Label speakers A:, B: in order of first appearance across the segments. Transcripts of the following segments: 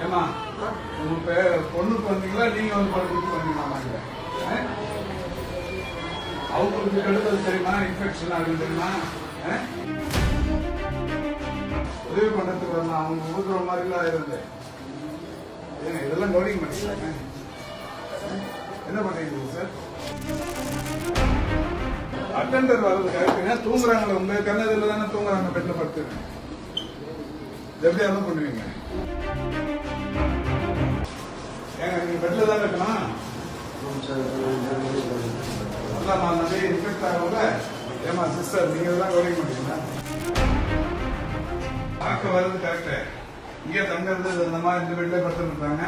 A: ஏமா உங்க பொண்ணுக்கு வந்தீங்களா நீங்க வந்து படுத்துட்டு வந்தீங்களாமா இங்க அவங்களுக்கு கெடுதல் தெரியுமா இன்ஃபெக்ஷன் ஆகுது தெரியுமா உதவி பண்றதுக்கு வரலாம் அவங்க ஊதுற மாதிரிலாம் இருந்தேன் இதெல்லாம் கவனிக்க மாட்டீங்க என்ன பண்றீங்க சார் அட்டெண்டர் வர்றது கரெக்டுங்க தூங்குறாங்களே உங்க கண்ணதில் தானே தூங்குறாங்க பெட்ல படுத்துங்க எப்படி எல்லாம் பண்ணுவீங்க ஏங்க நீங்க பெட்ல தான் இருக்கணும் அதாம்மா நிறைய இன்ஃபெக்ட் ஆகல ஏமா சிஸ்டர் நீங்க தான் கவனிக்க மாட்டீங்களா பார்க்க வர்றது கரெக்டு இங்கே தங்கிறது இந்த மாதிரி இந்த பெட்ல படுத்துருந்தாங்க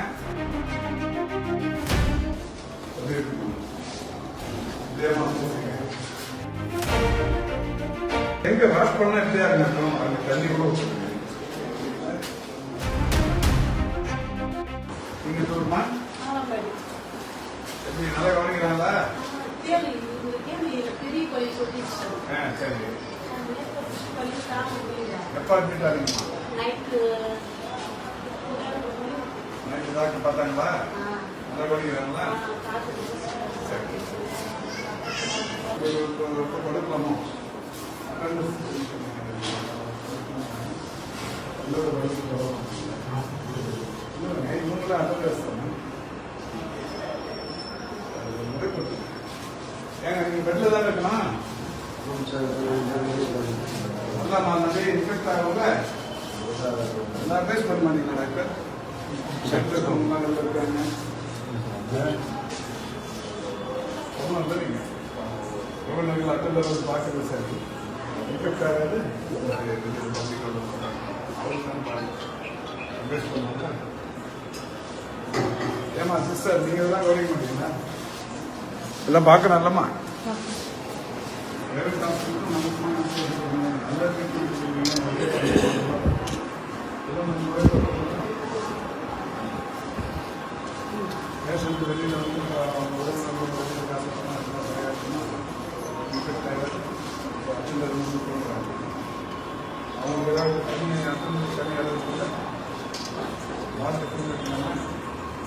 A: எங்க வாஷ் பண்ணா எப்படியா இருக்கட்டும் அந்த தண்ணி கூட நீங்க சொல்லுமா எப்படி நல்லா கவனிக்கிறாங்களா சரி எப்ப அட்மிட் ஆகுங்கம்மா நைட்டு டாக்டர் பார்த்தாங்களா நல்லா கவனிக்கிறாங்களா சரி படுக்கலாமோ ஏங்க நீங்க பெட்ல தான் இருக்கணும் அதாம்மா நிறைய இன்ஃபெக்ட் ஆகல எல்லாம் பேஸ் பண்ண மாட்டீங்களா டாக்டர் டாக்டர் உங்க இருக்காங்க எவ்வளோ நாங்கள் அட்டெண்டர் வந்து பார்க்கறது சார் இன்ஃபெக்ட் ஆகாது ஏமா சிஸ்டர் நீங்க தான் கவனிக்க மாட்டீங்களா எல்லாம் பார்க்கணும் இல்லம்மா பேஷண்ட் வெளியில் வந்து அவங்க ஏதாவது தனி தனியாக மார்க்கெட்